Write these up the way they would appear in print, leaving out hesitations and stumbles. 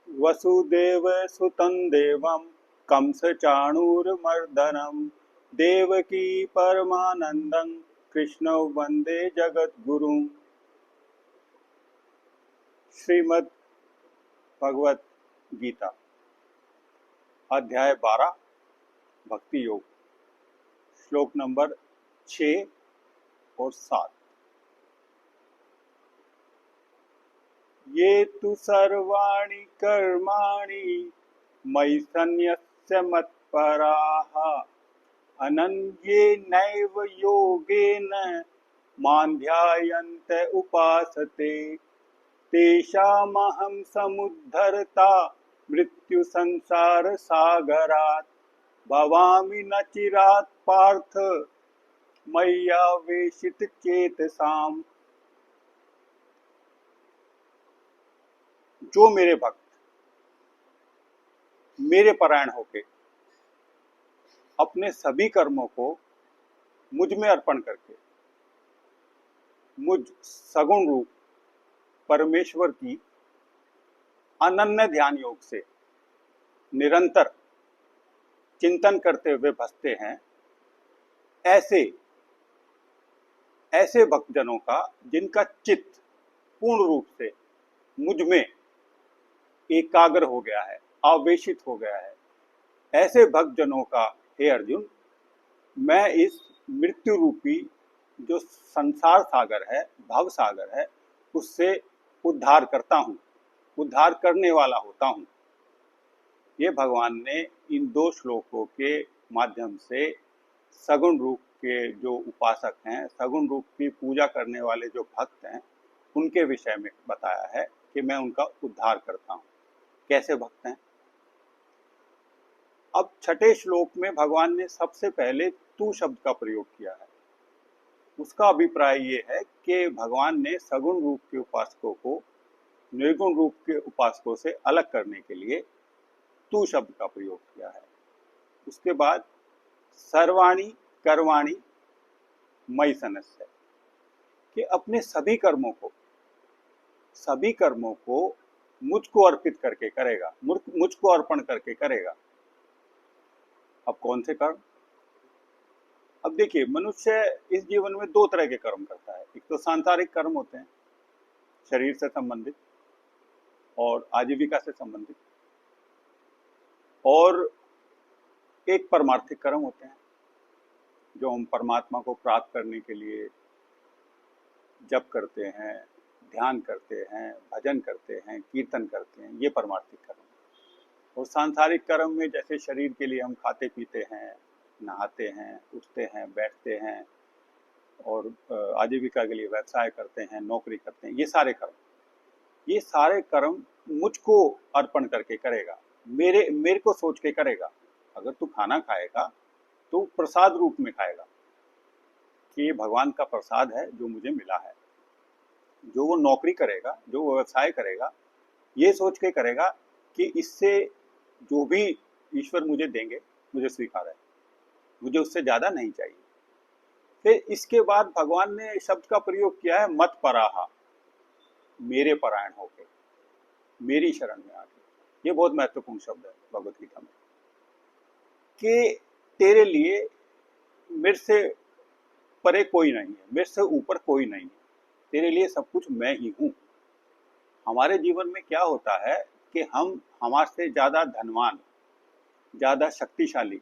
वसुदेवसुतं देवं कंसचाणूरमर्दनं देवकी परमानन्दं कृष्णौ वन्दे जगद्गुरुम्। श्रीमद् भगवत गीता अध्याय 12 भक्ति योग श्लोक नंबर 6 और 7। ये तु सर्वाणि कर्माणि मयि सन्न्यस्य मत्पराः अनन्येनैव योगेन मां ध्यायन्त उपासते तेषामहं समुद्धरता मृत्युसंसारसागरात् भवामि न चिरात् पार्थ मय्यावेशितचेतसाम्। जो मेरे भक्त मेरे परायण होके अपने सभी कर्मों को मुझ में अर्पण करके मुझ सगुण रूप परमेश्वर की अनन्य ध्यान योग से निरंतर चिंतन करते हुए भजते हैं, ऐसे भक्तजनों का जिनका चित्त पूर्ण रूप से मुझ में एकाग्र हो गया है, आवेशित हो गया है, ऐसे भक्तजनों का हे अर्जुन मैं इस मृत्यु रूपी जो संसार सागर है, भव सागर है, उससे उद्धार करता हूं, उद्धार करने वाला होता हूं। ये भगवान ने इन दो श्लोकों के माध्यम से सगुण रूप के जो उपासक हैं, सगुण रूप की पूजा करने वाले जो भक्त हैं, उनके विषय में बताया है कि मैं उनका उद्धार करता हूं। कैसे भक्त हैं? अब छठे श्लोक में भगवान ने सबसे पहले तू शब्द का प्रयोग किया है। उसका अभिप्राय ये है कि भगवान ने सगुण रूप के उपासकों को निर्गुण रूप के उपासकों से अलग करने के लिए तू शब्द का प्रयोग किया है। उसके बाद सर्वाणि कर्माणि मयि सन्न्यस्य, कि अपने सभी कर्मों को मुझको अर्पित करके करेगा, मुझको अर्पण करके करेगा। अब कौन से कर्म? अब देखिए, मनुष्य इस जीवन में दो तरह के कर्म करता है। एक तो सांसारिक कर्म होते हैं, शरीर से संबंधित और आजीविका से संबंधित, और एक परमार्थिक कर्म होते हैं जो हम परमात्मा को प्राप्त करने के लिए जप करते हैं, ध्यान करते हैं, भजन करते हैं, कीर्तन करते हैं, ये परमार्थिक कर्म। और सांसारिक कर्म में जैसे शरीर के लिए हम खाते पीते हैं, नहाते हैं, उठते हैं, बैठते हैं, और आजीविका के लिए व्यवसाय करते हैं, नौकरी करते हैं, ये सारे कर्म मुझको अर्पण करके करेगा, मेरे को सोच के करेगा। अगर तू खाना खाएगा तो प्रसाद रूप में खाएगा कि ये भगवान का प्रसाद है जो मुझे मिला है। जो वो नौकरी करेगा, जो वो व्यवसाय करेगा, ये सोच के करेगा कि इससे जो भी ईश्वर मुझे देंगे मुझे स्वीकार है, मुझे उससे ज्यादा नहीं चाहिए। फिर इसके बाद भगवान ने शब्द का प्रयोग किया है मत पराहा, मेरे परायण होके, मेरी शरण में आके। ये बहुत महत्वपूर्ण शब्द है भगवत गीता में, कि तेरे लिए मेरे से परे कोई नहीं है, मेरे से ऊपर कोई नहीं है, तेरे लिए सब कुछ मैं ही हूं। हमारे जीवन में क्या होता है कि हम हमारे से ज्यादा धनवान, ज्यादा शक्तिशाली,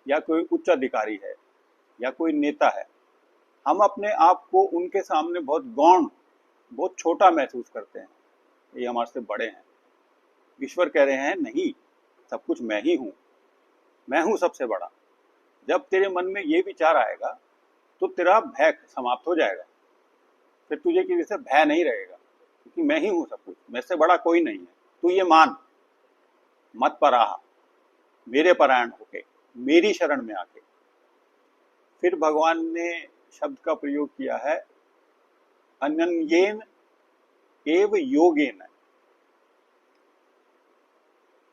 या कोई उच्च अधिकारी है, या कोई नेता है, हम अपने आप को उनके सामने बहुत गौण, बहुत छोटा महसूस करते हैं, ये हमारे से बड़े हैं। ईश्वर कह रहे हैं नहीं, सब कुछ मैं ही हूं, मैं हूं सबसे बड़ा। जब तेरे मन में ये विचार आएगा तो तेरा भय समाप्त हो जाएगा, फिर तुझे किसी से भय नहीं रहेगा, क्योंकि मैं ही हूं सब कुछ, मेरे से बड़ा कोई नहीं है। तू ये मान, मत पराहा, मेरे परायण होके, मेरी शरण में आके। फिर भगवान ने शब्द का प्रयोग किया है अनन्येन एव योगेन,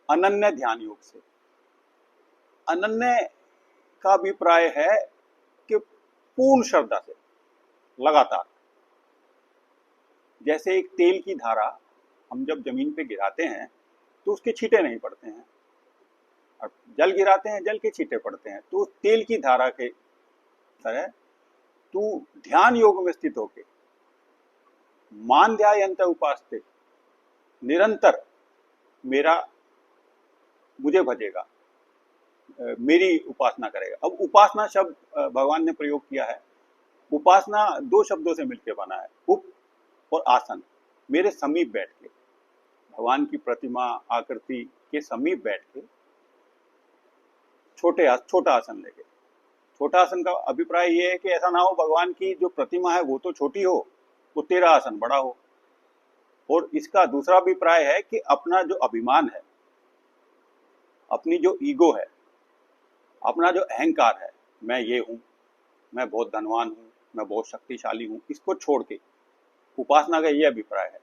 अनन्य ध्यान योग से। अनन्य का अभिप्राय है कि पूर्ण श्रद्धा से, लगातार। जैसे एक तेल की धारा हम जब जमीन पे गिराते हैं तो उसके छींटे नहीं पड़ते हैं, और जल गिराते हैं, जल के छींटे पड़ते हैं। तो तेल की धारा के तरह तू ध्यान योग में स्थित होके मान ध्यायन्त उपासते, निरंतर मेरा मुझे भजेगा, मेरी उपासना करेगा। अब उपासना शब्द भगवान ने प्रयोग किया है। उपासना दो शब्दों से मिलकर बना है, उप और आसन। मेरे समीप बैठ के, भगवान की प्रतिमा आकृति के समीप बैठ के छोटा आसन लेके। छोटा आसन का अभिप्राय ये है कि ऐसा ना हो भगवान की जो प्रतिमा है वो तो छोटी हो, तो तेरा आसन बड़ा हो। और इसका दूसरा अभिप्राय है कि अपना जो अभिमान है, अपनी जो ईगो है, अपना जो अहंकार है, मैं ये हूं, मैं बहुत धनवान हूं, मैं बहुत शक्तिशाली हूं, इसको छोड़ के, उपासना का ये अभिप्राय है,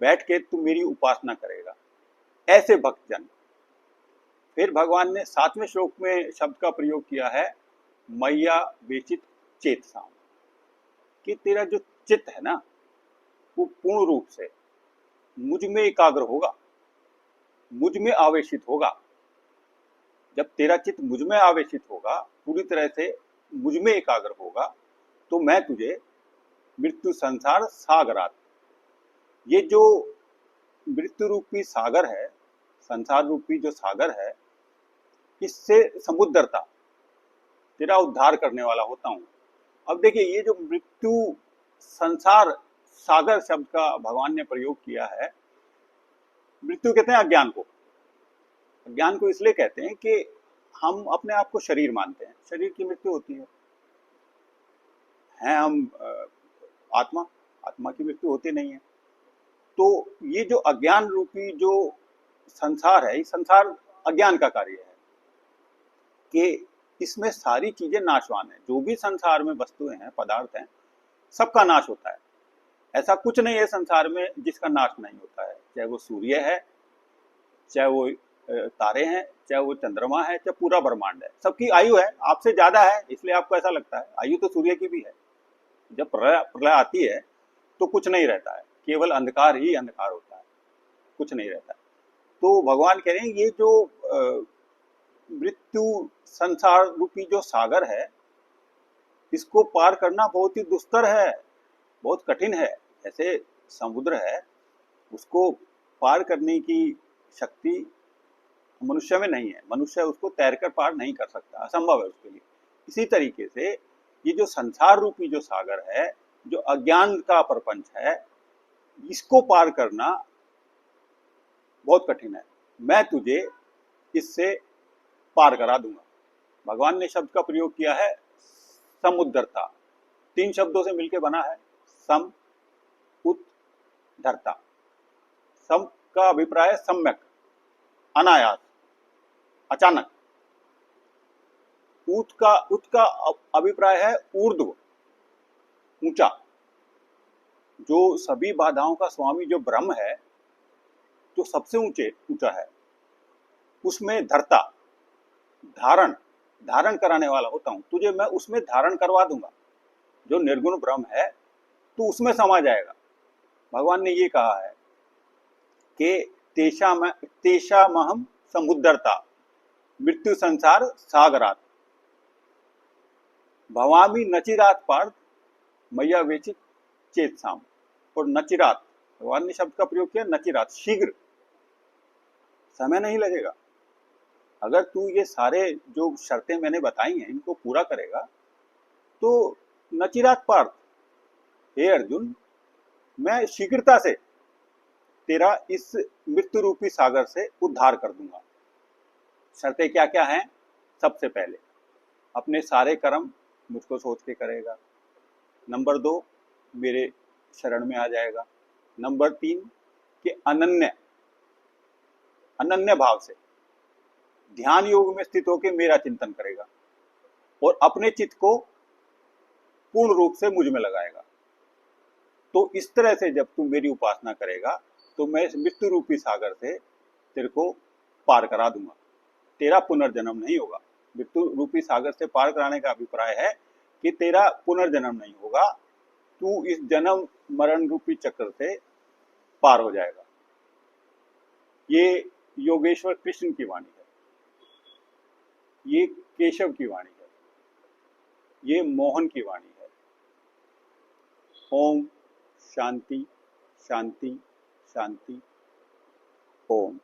बैठ के तू मेरी उपासना करेगा, ऐसे भक्तजन। फिर भगवान ने 7वें श्लोक में शब्द का प्रयोग किया है, मैया वेचित चेतसाम, कि तेरा जो चित्त है ना वो पूर्ण रूप से मुझ में एकाग्र होगा, मुझ में आवेशित होगा। जब तेरा चित्त मुझ में आवेशित होगा, पूरी तरह से मुझ में एकाग्र होगा, तो मैं तुझे मृत्यु संसार सागरात, ये जो मृत्यु रूपी सागर है, संसार रूपी जो सागर है, इससे समुद्रता तेरा उद्धार करने वाला होता हूं। अब देखिए, ये जो मृत्यु संसार सागर शब्द का भगवान ने प्रयोग किया है, मृत्यु कहते हैं अज्ञान को। अज्ञान को इसलिए कहते हैं कि हम अपने आप को शरीर मानते हैं, शरीर की मृत्यु होती है हम आत्मा की मृत्यु होती नहीं है। तो ये जो अज्ञान रूपी जो संसार है, ये संसार अज्ञान का कार्य है कि इसमें सारी चीजें नाशवान है। जो भी संसार में वस्तुएं हैं, पदार्थ हैं, सबका नाश होता है। ऐसा कुछ नहीं है संसार में जिसका नाश नहीं होता है, चाहे वो सूर्य है, चाहे वो तारे हैं, चाहे वो चंद्रमा है, चाहे पूरा ब्रह्मांड है। सबकी आयु है, आपसे ज्यादा है इसलिए आपको ऐसा लगता है। आयु तो सूर्य की भी है। जब प्रलय आती है तो कुछ नहीं रहता है, केवल अंधकार ही अंधकार होता है, कुछ नहीं रहता है। तो भगवान कह रहे हैं ये जो मृत्यु संसार रूपी जो सागर है, इसको पार करना बहुत ही दुस्तर है, बहुत कठिन है। जैसे समुद्र है, उसको पार करने की शक्ति मनुष्य में नहीं है, मनुष्य उसको तैरकर पार नहीं कर सकता, असंभव है उसके लिए। इसी तरीके से ये जो संसार रूपी जो सागर है, जो अज्ञान का प्रपंच है, इसको पार करना बहुत कठिन है। मैं तुझे इससे पार करा दूंगा। भगवान ने शब्द का प्रयोग किया है समुद्रता। 3 शब्दों से मिलकर बना है, सम उत धरता। सम का अभिप्राय है सम्यक, अनायास, अचानक। उत का अभिप्राय है ऊर्ध्व, ऊंचा। जो सभी बाधाओं का स्वामी जो ब्रह्म है, जो सबसे ऊंचा है, उसमें धरता, धारण कराने वाला होता हूं। तुझे मैं उसमें धारण करवा दूंगा। जो निर्गुण ब्रह्म है, तू उसमें समा जाएगा। भगवान ने ये कहा है कि तेषामहं समुद्रता मृत्यु संसार सागरात भवामी नचिरात पार्थ मैया वेचित चेतसाम। और नचिरात, भगवान ने शब्द का प्रयोग किया नचिरात, शीघ्र, समय नहीं लगेगा। अगर तू ये सारे जो शर्तें मैंने बताई हैं इनको पूरा करेगा तो नचिरात पार्थ, हे अर्जुन, मैं शीघ्रता से तेरा इस मृत्यु रूपी सागर से उद्धार कर दूंगा। शर्तें क्या क्या हैं? सबसे पहले अपने सारे कर्म मुझको सोच के करेगा। नंबर 2, मेरे शरण में आ जाएगा। नंबर 3 कि अनन्य भाव से ध्यान योग में स्थित होकर मेरा चिंतन करेगा और अपने चित्त को पूर्ण रूप से मुझ में लगाएगा। तो इस तरह से जब तू मेरी उपासना करेगा तो मैं इस मृत्यु रूपी सागर से तेरे को पार करा दूंगा, तेरा पुनर्जन्म नहीं होगा। मृत्यु रूपी सागर से पार कराने का अभिप्राय है कि तेरा पुनर्जन्म नहीं होगा, तू इस जन्म मरण रूपी चक्र से पार हो जाएगा। ये योगेश्वर कृष्ण की वाणी है, ये केशव की वाणी है, ये मोहन की वाणी है। ओम शांति शांति शांति। ओम।